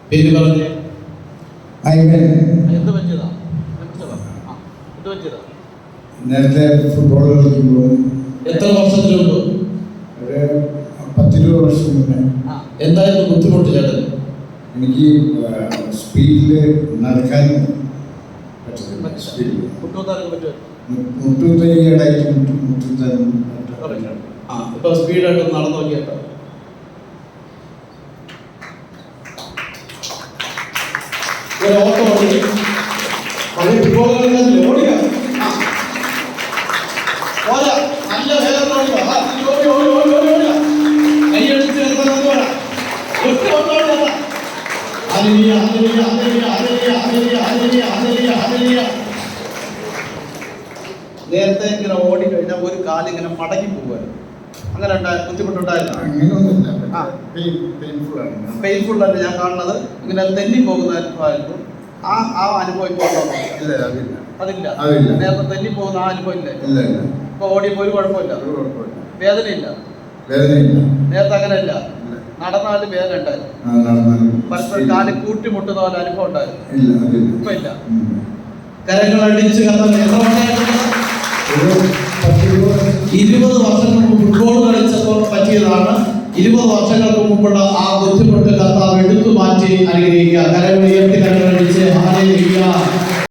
പേര് പറഞ്ഞേ. എന്ത് പറ്റിയതാ? നേരത്തെ ഫുട്ബോൾ കളിക്കുമ്പോൾ എത്ര വർഷത്തിന് മുമ്പ്? ഒരു 10-20 വർഷം മുന്നേ. എന്തായിരുന്നു ബുദ്ധിമുട്ട് ചേട്ടൻ? എനിക്ക് സ്പീഡിൽ നടക്കാൻ പറ്റുന്നില്ല. സ്പീഡിൽ മുട്ടുകുത്തരി ഇടയ്ക്ക് മുട്ടുകുത്താൻ. ഇപ്പൊ സ്പീഡായിട്ട് നടന്നു നോക്കിയാട്ടോ. ഓട്ടോ ഓടി പഴയ ഫുട്ബോൾ കളിക്കാൻ ഓടിയ നല്ല വേഗം കൈയടിച്ച് നേരത്തെ ഇങ്ങനെ ഓടി കഴിഞ്ഞാൽ ഒരു കാലിങ്ങനെ മടങ്ങി പോകുമായിരുന്നു. അങ്ങനെ ബുദ്ധിമുട്ടുണ്ടായിരുന്നു? പെയിൻഫുൾ ആയിട്ട് ഞാൻ കാണുന്നത് ഇങ്ങനെ തെന്നി പോകുന്ന അനുഭവമായിരുന്നു. ആ അനുഭവം ഇപ്പോൾ അതില്ല. നേരത്തെ തെന്നി പോകുന്ന ആ അനുഭവം ഇല്ല. ഇപ്പൊ ഓടിയപ്പോ ഒരു കുഴപ്പമില്ല, വേദനയില്ല. നേരത്തെ അങ്ങനെയല്ല, നടന്നാലും വേദന ഉണ്ടായിരുന്നു. പരസ്പരം കാല് കൂട്ടിമുട്ടുന്ന പോലെ അനുഭവം ഉണ്ടായിരുന്നു. ഇപ്പൊ ഇല്ല. കരങ്ങൾ അടിച്ച് കത്താൻ 20 വർഷങ്ങൾക്ക് മുമ്പ് ഫുട്ബോൾ കളിച്ചപ്പോൾ പറ്റിയതാണ്. 20 വർഷങ്ങൾക്ക് മുമ്പുള്ള ആ ബുദ്ധിമുട്ട് കർത്താവ് എടുത്തു മാറ്റി അനുഗ്രഹിക്കുക.